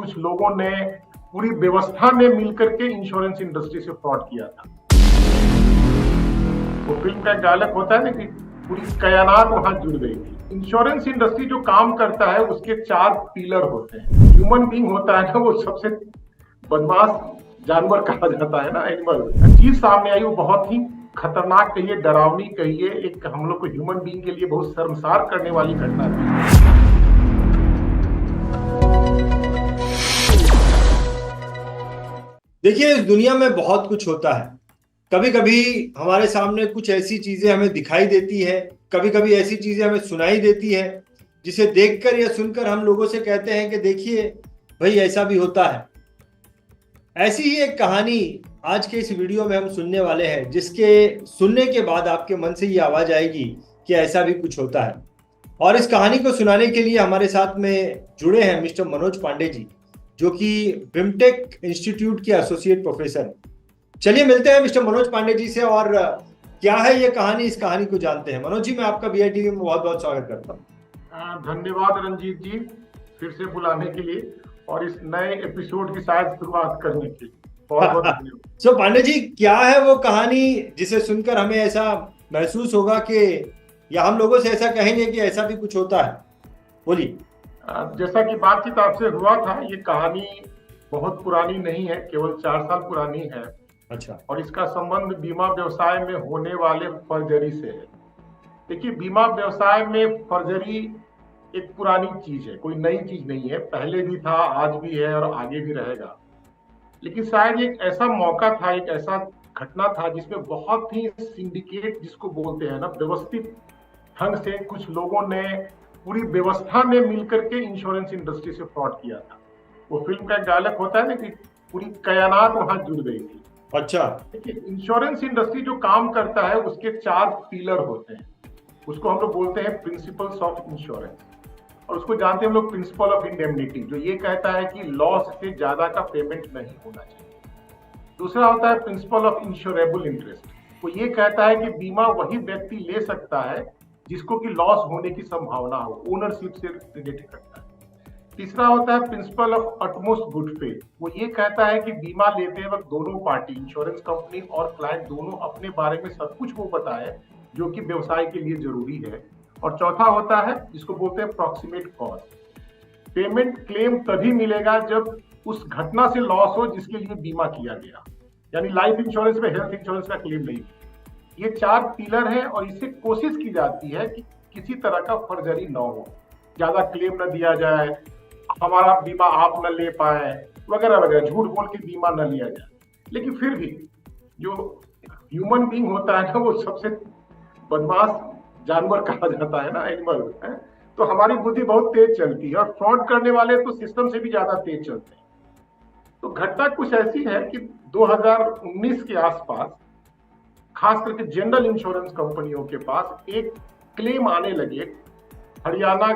कुछ लोगों ने, पूरी व्यवस्था ने मिलकर के इंश्योरेंस इंडस्ट्री से फ्रॉड किया था। वो फिल्म का एक डायलॉग होता है ना कि पूरी कायनात वहां जुड़ गई थी। इंश्योरेंस इंडस्ट्री जो काम करता है उसके 4 पिलर होते हैं। ह्यूमन बीइंग होता है ना, वो सबसे बदमाश जानवर कहा जाता है ना, एनिमल। चीज सामने आई वो बहुत ही खतरनाक कहिए, डरावनी कहिए, एक हम लोग को ह्यूमन बीइंग के लिए बहुत शर्मसार करने वाली घटना थी। देखिए, इस दुनिया में बहुत कुछ होता है। कभी कभी हमारे सामने कुछ ऐसी चीजें हमें दिखाई देती है, कभी कभी ऐसी चीजें हमें सुनाई देती है जिसे देखकर या सुनकर हम लोगों से कहते हैं कि देखिए भाई, ऐसा भी होता है। ऐसी ही एक कहानी आज के इस वीडियो में हम सुनने वाले हैं, जिसके सुनने के बाद आपके मन से ये आवाज आएगी कि ऐसा भी कुछ होता है। और इस कहानी को सुनाने के लिए हमारे साथ में जुड़े हैं मिस्टर मनोज पांडे जी, जो कि बिमटेक इंस्टीट्यूट के एसोसिएट प्रोफेसर हैं। चलिए मिलते हैं मिस्टर मनोज पांडे जी से और क्या है ये कहानी, इस कहानी को जानते हैं। मनोज जी, मैं आपका बीआईटीवी में बहुत बहुत स्वागत करता हूँ। धन्यवाद रंजीत जी, फिर से बुलाने के लिए और इस नए एपिसोड की शायद शुरुआत करने के लिए बहुत बहुत धन्यवाद। सो पांडे जी, क्या है वो कहानी जिसे सुनकर हमें ऐसा महसूस होगा कि या हम लोगों से ऐसा कहेंगे कि ऐसा भी कुछ होता है? बोलिए। जैसा कि बातचीत आपसे हुआ था, ये कहानी बहुत पुरानी नहीं है, केवल 4 साल पुरानी है। अच्छा। और इसका संबंध बीमा व्यवसाय में होने वाले फर्जरी से है। देखिए, बीमा व्यवसाय में फर्जरी एक पुरानी चीज है, कोई नई चीज नहीं है। पहले भी था, आज भी है और आगे भी रहेगा। लेकिन शायद एक ऐसा मौका था, एक ऐसा घटना था जिसमें बहुत ही सिंडिकेट जिसको बोलते हैं ना, व्यवस्थित ढंग से कुछ लोगों ने, पूरी व्यवस्था ने मिलकर के इंश्योरेंस इंडस्ट्री से फ्रॉड किया था। वो फिल्म का एक डायलॉग होता है ना कि पूरी कायनात वहां जुड़ गई थी। अच्छा। देखिए, इंश्योरेंस इंडस्ट्री जो काम करता है उसके 4 पिलर होते हैं। उसको हम लोग बोलते हैं प्रिंसिपल्स ऑफ इंश्योरेंस, और उसको जानते हैं हम लोग प्रिंसिपल ऑफ इंडेमनिटी, जो ये कहता है कि लॉस से ज्यादा का पेमेंट नहीं होना चाहिए। दूसरा होता है प्रिंसिपल ऑफ इंश्योरेबल इंटरेस्ट, वो ये कहता है कि बीमा वही व्यक्ति ले सकता है जिसको कि लॉस होने की संभावना हो, ओनरशिप से रिलेटेड करता है। तीसरा होता है principle of utmost good faith, वो ये कहता है कि बीमा लेते वक्त दोनों पार्टी, इंश्योरेंस कंपनी और क्लाइंट, दोनों अपने बारे में सब कुछ वो बताए जो कि व्यवसाय के लिए जरूरी है। और चौथा होता है जिसको बोलते हैं प्रॉक्सिमेट कॉस्ट, पेमेंट क्लेम तभी मिलेगा जब उस घटना से लॉस हो जिसके लिए बीमा किया गया, यानी लाइफ इंश्योरेंस में हेल्थ इंश्योरेंस का क्लेम नहीं। ये 4 पिलर हैं और इससे कोशिश की जाती है कि किसी तरह का फर्जरी न हो, ज्यादा क्लेम न दिया जाए, हमारा बीमा आप न ले पाए, वगैरह वगैरह, झूठ बोल के बीमा न लिया जाए। लेकिन फिर भी जो ह्यूमन बीइंग होता है ना, वो सबसे बदमाश जानवर कहा जाता है ना, एनिमल है। तो हमारी बुद्धि बहुत तेज चलती है और फ्रॉड करने वाले तो सिस्टम से भी ज्यादा तेज चलते हैं। तो घटना कुछ ऐसी है कि 2019 के आसपास खास करके जनरल इंश्योरेंस कंपनियों के पास एक क्लेम आने लगे। हरियाणा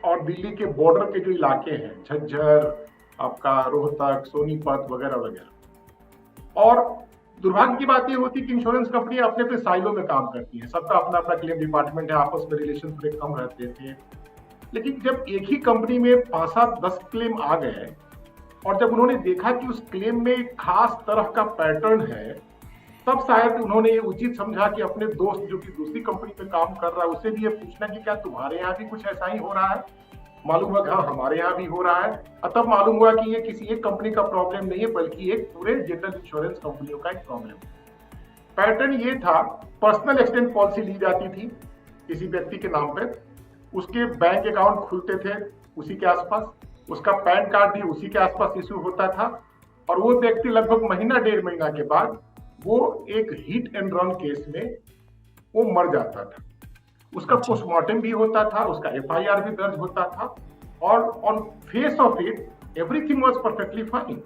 और दिल्ली के बॉर्डर के जो इलाके हैं, झज्जर, आपका रोहतक, सोनीपत वगैरह वगैरह। और दुर्भाग्य की बात ये होती है कि इंश्योरेंस कंपनी अपने अपने साइलों में काम करती है, सबका अपना अपना क्लेम डिपार्टमेंट है, आपस में रिलेशन थोड़े कम रहते थे। लेकिन जब एक ही कंपनी में 5-7-10 क्लेम आ गए और जब उन्होंने देखा कि उस क्लेम में एक खास तरह का पैटर्न है, तब शायद उन्होंने ये उचित समझा कि अपने दोस्त जो कि दूसरी कंपनी पे काम कर रहा है उससे भी ये पूछना कि क्या तुम्हारे यहाँ भी कुछ ऐसा ही हो रहा है। मालूम हुआ कि हाँ, हमारे यहाँ भी हो रहा है। तब मालूम हुआ कि ये किसी एक कंपनी का प्रॉब्लम नहीं है, बल्कि एक पूरे जनरल इंश्योरेंस कंपनियों का एक प्रॉब्लम है। पैटर्न ये था, पर्सनल एक्सीडेंट पॉलिसी ली जाती थी किसी व्यक्ति के नाम पे, उसके बैंक अकाउंट खुलते थे उसी के आसपास, उसका पैन कार्ड भी उसी के आसपास इश्यू होता था, और वो व्यक्ति लगभग महीना 1.5 महीना के बाद वो एक हिट एंड रन केस में वो मर जाता था। उसका पोस्टमार्टम भी होता था, उसका एफआईआर भी दर्ज होता था, और on face of it everything was perfectly fine.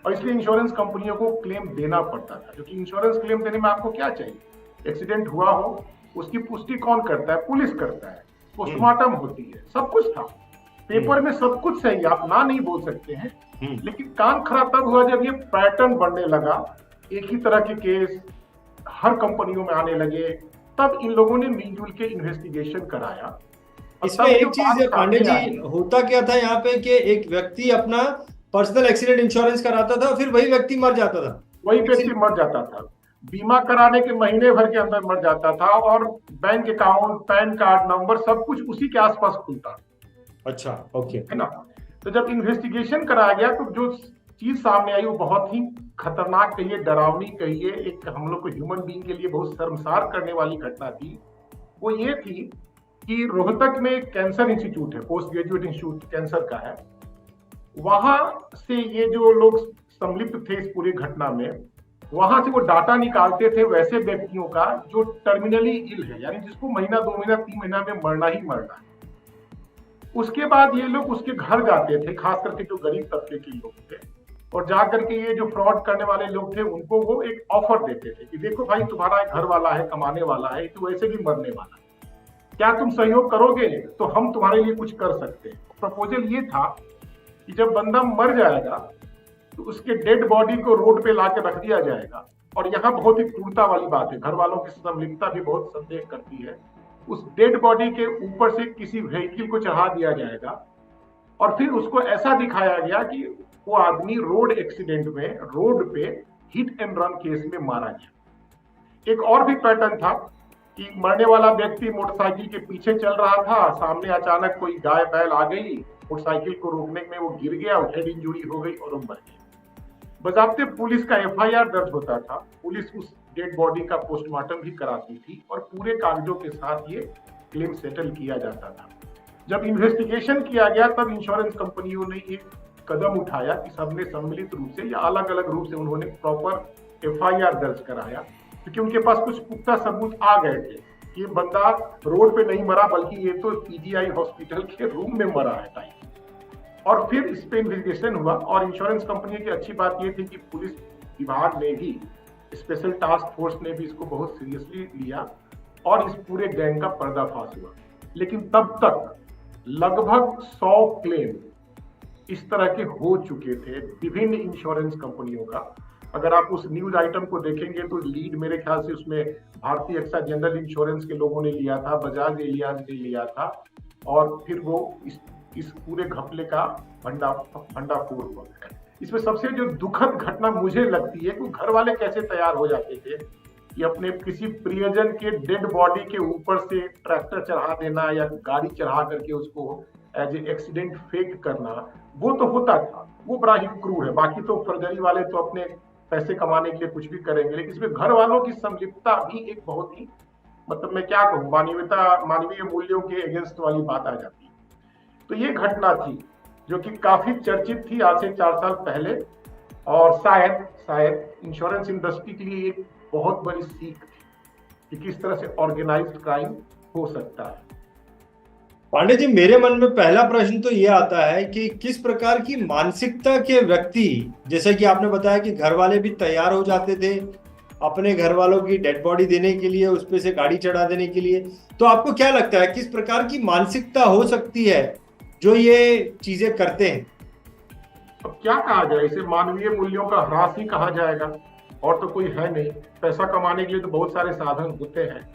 और इसलिए इंश्योरेंस कंपनियों को क्लेम देना पड़ता था, क्योंकि इंश्योरेंस क्लेम देने में आपको क्या चाहिए, एक्सीडेंट हुआ हो उसकी पुष्टि कौन करता है, पुलिस करता है, पोस्टमार्टम होती है, सब कुछ था पेपर में, सब कुछ सही, आप ना नहीं बोल सकते हैं। लेकिन काम खराब तब हुआ जब ये पैटर्न बढ़ने लगा, एक ही तरह के केस हर कंपनियों में आने लगे। तब इन लोगों ने मिलजुल के इन्वेस्टिगेशन कराया और इसमें तब एक जो चीज बात है पांडे सामने जी, आई, होता क्या था यहाँ पे कि एक व्यक्ति अपना पर्सनल एक्सीडेंट इंश्योरेंस कराता था, फिर वही व्यक्ति मर जाता था। वही व्यक्ति मर जाता था, बीमा कराने के महीने भर के अंदर मर जाता था, और bank account, pan card number सब कुछ उसी के आसपास खुलता, अच्छा, ओके। है ना। तो जब इन्वेस्टिगेशन कराया गया तो जो चीज सामने आई वो बहुत ही खतरनाक कहिए, डरावनी कहिए, एक हम लोग को ह्यूमन बीइंग के लिए बहुत शर्मसार करने वाली घटना थी। वो ये थी कि रोहतक में एक कैंसर इंस्टीट्यूट है, पोस्ट ग्रेजुएट इंस्टीट्यूट कैंसर का है। वहां से ये जो लोग संलिप्त थे इस पूरी घटना में, वहां से वो डाटा निकालते थे वैसे व्यक्तियों का जो टर्मिनली इल है, यानी जिसको महीना, 2 महीना, 3 महीना में मरना ही मरना है। उसके बाद ये लोग उसके घर जाते थे, खास करके जो गरीब तबके के लोग थे, और जाकर के ये जो फ्रॉड करने वाले लोग थे उनको वो एक ऑफर देते थे कि देखो भाई, तुम्हारा एक घर वाला है, कमाने वाला है, तो वैसे भी मरने वाला है, क्या तुम सहयोग करोगे तो हम तुम्हारे लिए कुछ कर सकते हैं। प्रपोजल ये था कि जब बंदा मर जाएगा तो उसके डेड बॉडी को रोड पे लाके रख दिया जाएगा। और यहाँ बहुत ही क्रूरता वाली बात है, घर वालों की संलिप्तता भी बहुत संदेह करती है। उस डेड बॉडी के ऊपर से किसी व्हीकल को चढ़ा दिया जाएगा, और फिर उसको ऐसा दिखाया गया कि वो आदमी रोड एक्सीडेंट में रोड पे हिट एंड रन केस में मारा गया। एक और भी पैटर्न था कि मरने वाला व्यक्ति मोटरसाइकिल के पीछे चल रहा था, सामने अचानक कोई गाय बैल आ गई, मोटरसाइकिल को रोकने में वो गिर गया, हेड इंजुरी हो गई और वो मर गया। बजाते पुलिस का एफआईआर दर्ज होता था, पुलिस उस डेड बॉडी का पोस्टमार्टम भी कराती थी, और पूरे कागजों के साथ ये क्लेम सेटल किया जाता था। जब इन्वेस्टिगेशन किया गया तब इंश्योरेंस कंपनियों ने एक कदम उठाया कि सबने सम्मिलित रूप से या अलग अलग रूप से उन्होंने प्रॉपर एफआईआर दर्ज कराया, क्योंकि उनके पास कुछ पुख्ता सबूत आ गए थे कि ये बंदा रोड पे नहीं मरा, बल्कि ये तो पीजीआई हॉस्पिटल के रूम में मरा है टाइम। और फिर इस पे इन्वेस्टिगेशन हुआ, और इंश्योरेंस कंपनी की अच्छी बात ये थी कि पुलिस विभाग ने भी, स्पेशल टास्क फोर्स ने भी इसको बहुत सीरियसली लिया, और इस पूरे गैंग का पर्दाफाश हुआ। लेकिन तब तक लगभग 100 क्लेम इस तरह के हो चुके थे विभिन्न इंश्योरेंस कंपनियों का। अगर आप उस न्यूज आइटम को देखेंगे तो लीड मेरे ख्याल से उसमें भारतीय एक्सा जनरल इंश्योरेंस के लोगों ने लिया था, बजाज एलियांज ने लिया था, और फिर वो इस पूरे घपले का भंडाफोड़ हुआ। इसमें सबसे जो दुखद घटना मुझे लगती है कि घर वाले कैसे तैयार हो जाते थे कि अपने किसी प्रियजन के डेड बॉडी के ऊपर से ट्रैक्टर चढ़ा देना या गाड़ी चढ़ा करके उसको एज ए एक्सीडेंट फेक करना, वो तो होता था, वो बड़ा ही क्रूर है। बाकी तो फर्जरी वाले तो अपने पैसे कमाने के लिए कुछ भी करेंगे, लेकिन इसमें घर वालों की संलिप्तता भी एक बहुत ही, मतलब मैं क्या कहूँ, मानवीय मूल्यों के अगेंस्ट वाली बात आ जाती है। तो ये घटना थी जो कि काफी चर्चित थी आज से 4 साल पहले, और शायद इंश्योरेंस इंडस्ट्री के लिए एक बहुत बड़ी सीख थी कि किस तरह से ऑर्गेनाइज्ड क्राइम हो सकता है। पांडे जी, मेरे मन में पहला प्रश्न तो ये आता है कि किस प्रकार की मानसिकता के व्यक्ति, जैसा कि आपने बताया कि घर वाले भी तैयार हो जाते थे अपने घर वालों की डेड बॉडी देने के लिए, उस पे से गाड़ी चढ़ा देने के लिए, तो आपको क्या लगता है किस प्रकार की मानसिकता हो सकती है जो ये चीजें करते हैं? अब क्या कहा जाए, इसे मानवीय मूल्यों का ह्रास ही कहा जाएगा, और तो कोई है नहीं। पैसा कमाने के लिए तो बहुत सारे साधन होते हैं,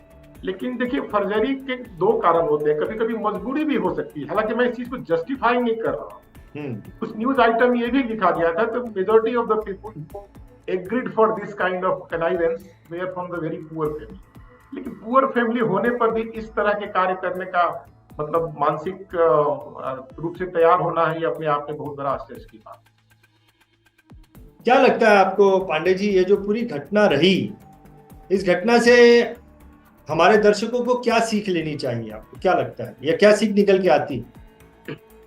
लेकिन देखिए फर्जरी के 2 कारण होते हैं, कभी कभी मजबूरी भी हो सकती है। हालांकि मैं इस चीज को जस्टिफाई नहीं कर रहा हूँ। उस न्यूज आइटम ये भी लिखा गया था, तो majority of the people agreed for this kind of connivance where from the very poor family. लेकिन पुअर फैमिली होने पर भी इस तरह के कार्य करने का मतलब मानसिक रूप से तैयार होना है, ये अपने आप में बहुत बड़ा आश्चर्य की बात। क्या लगता है आपको पांडे जी, ये जो पूरी घटना रही, इस घटना से हमारे दर्शकों को क्या सीख लेनी चाहिए? आपको क्या लगता है, या क्या सीख निकल के आती?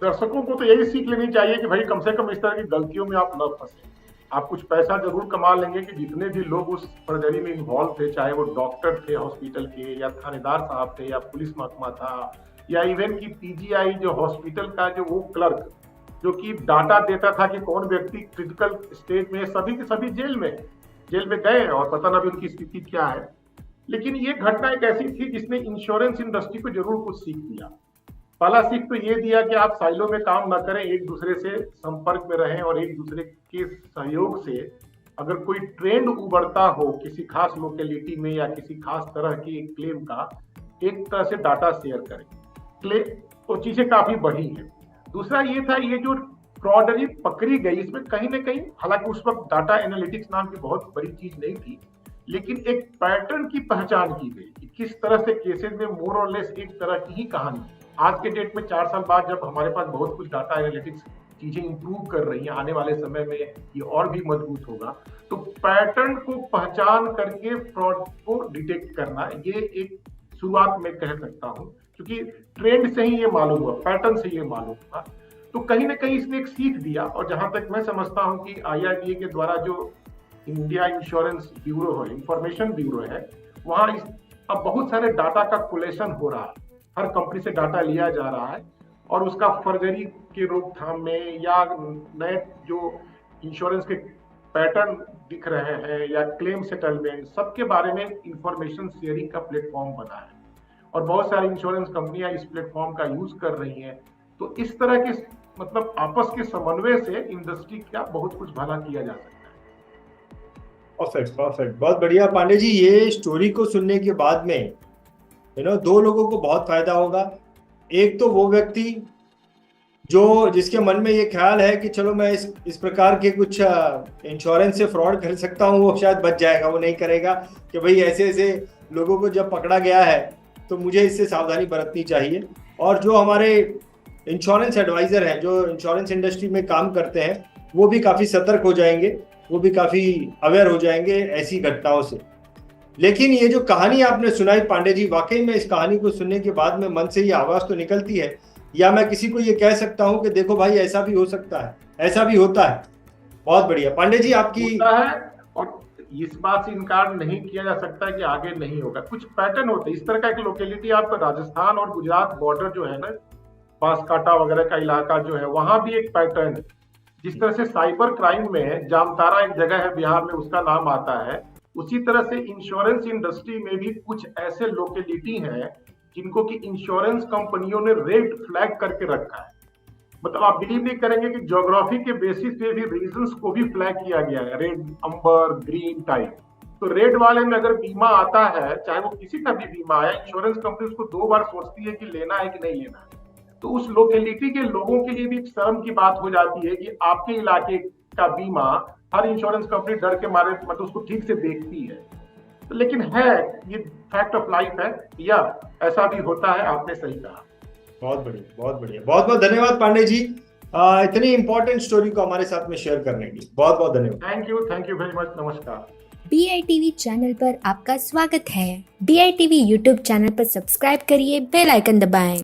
दर्शकों को तो यही सीख लेनी चाहिए कि भाई कम से कम इस तरह की गलतियों में आप न फंसे। आप कुछ पैसा जरूर कमा लेंगे कि जितने भी लोग उस फर्जरी में इन्वॉल्व थे, चाहे वो डॉक्टर थे हॉस्पिटल के, या थानेदार साहब थे, या पुलिस महकमा था, या इवन की पीजीआई जो हॉस्पिटल का जो वो क्लर्क जो कि डाटा देता था कि कौन व्यक्ति क्रिटिकल स्टेज में, सभी के सभी जेल में गए, और पता ना भी उनकी स्थिति क्या है। लेकिन ये घटना एक ऐसी थी जिसने इंश्योरेंस इंडस्ट्री को जरूर कुछ सीख दिया। पहला सीख तो ये दिया कि आप साइलो में काम ना करें, एक दूसरे से संपर्क में रहें, और एक दूसरे के सहयोग से अगर कोई ट्रेंड उभरता हो किसी खास लोकेलिटी में या किसी खास तरह की क्लेम का, एक तरह से डाटा शेयर करें। तो चीजें काफी बढ़ी है। दूसरा ये था, ये जो फ्रॉडरी पकड़ी गई, इसमें कहीं ना कहीं, हालांकि उस वक्त डाटा एनालिटिक्स नाम की बहुत बड़ी चीज नहीं थी, लेकिन एक पैटर्न की पहचान की गई कि किस तरह से केसेस में मोर और लेस एक तरह की ही कहानी। आज के डेट में 4 साल बाद जब हमारे पास बहुत कुछ डाटा एनालिटिक्स चीजें इंप्रूव कर रही हैं, आने वाले समय में ये और भी मजबूत होगा, तो पैटर्न को पहचान करके फ्रॉड को डिटेक्ट करना, ये एक शुरुआत में कह सकता हूं, क्योंकि ट्रेंड से ही ये मालूम हुआ, पैटर्न से ये मालूम हुआ। तो कहीं ना कहीं इसने एक सीख दिया। और जहां तक मैं समझता हूं कि IRDA के द्वारा जो इंडिया इंश्योरेंस ब्यूरो है, इंफॉर्मेशन ब्यूरो है, वहां अब बहुत सारे डाटा का कोलेक्शन हो रहा है, हर कंपनी से डाटा लिया जा रहा है और उसका फर्जरी के रोकथाम में या नए जो इंश्योरेंस के पैटर्न दिख रहे हैं या क्लेम सेटलमेंट, सबके बारे में इंफॉर्मेशन शेयरिंग का प्लेटफॉर्म बना है और बहुत सारी इंश्योरेंस कंपनियां इस प्लेटफॉर्म का यूज कर रही हैं। तो इस तरह के मतलब आपस के समन्वय से इंडस्ट्री का बहुत कुछ भला किया जा सकता है। परफेक्ट परफेक्ट, बहुत बढ़िया पांडे जी। ये स्टोरी को सुनने के बाद में दो लोगों को बहुत फायदा होगा। एक तो वो व्यक्ति जो जिसके मन में ये ख्याल है कि चलो मैं इस प्रकार के कुछ इंश्योरेंस से फ्रॉड कर सकता हूँ, वो शायद बच जाएगा, वो नहीं करेगा कि भाई ऐसे ऐसे लोगों को जब पकड़ा गया है तो मुझे इससे सावधानी बरतनी चाहिए। और जो हमारे इंश्योरेंस एडवाइज़र हैं, जो इंश्योरेंस इंडस्ट्री में काम करते हैं, वो भी काफ़ी सतर्क हो जाएंगे, वो भी काफ़ी अवेयर हो जाएंगे ऐसी घटनाओं से। लेकिन ये जो कहानी आपने सुनाई पांडे जी, वाकई में इस कहानी को सुनने के बाद में मन से ये आवाज़ तो निकलती है, या मैं किसी को ये कह सकता हूँ कि देखो भाई ऐसा भी हो सकता है, ऐसा भी होता है। बहुत बढ़िया पांडे जी, आपकी होता है और इस बात से इनकार नहीं किया जा सकता कि आगे नहीं होगा। कुछ पैटर्न होते हैं इस तरह का। एक लोकेलिटी आपका राजस्थान और गुजरात बॉर्डर जो है ना, बांसकाटा वगैरह का इलाका जो है, वहां भी एक पैटर्न है। जिस तरह से साइबर क्राइम में जामतारा एक जगह है बिहार में, उसका नाम आता है, उसी तरह से इंश्योरेंस इंडस्ट्री में भी कुछ ऐसे लोकेलिटी हैं जिनको कि इंश्योरेंस कंपनियों ने रेड फ्लैग करके रखा है। मतलब आप बिलीव नहीं करेंगे कि ज्योग्राफी के बेसिस पे भी रीजन्स को भी फ्लैग किया गया है, रेड, अंबर, ग्रीन टाइप। तो रेड वाले में अगर बीमा आता है, चाहे वो किसी का भी बीमा है, इंश्योरेंस कंपनी उसको 2 बार सोचती है कि लेना है कि नहीं लेना है। तो उस लोकेलिटी के लोगों के लिए भी शर्म की बात हो जाती है कि आपके इलाके का बीमा हर इंश्योरेंस कंपनी डर के मारे मतलब उसको ठीक से देखती है। तो लेकिन है, ये फैक्ट ऑफ लाइफ है, या ऐसा भी होता है, आपने सही कहा। बहुत बढ़िया, बहुत बढ़िया, बहुत बहुत धन्यवाद पांडे जी इतनी इंपॉर्टेंट स्टोरी को हमारे साथ में शेयर करने के लिए। बहुत बहुत धन्यवाद। Thank you very much. नमस्कार। BITV चैनल पर आपका स्वागत है। BITV YouTube चैनल पर सब्सक्राइब करिए, बेल आइकन दबाएं।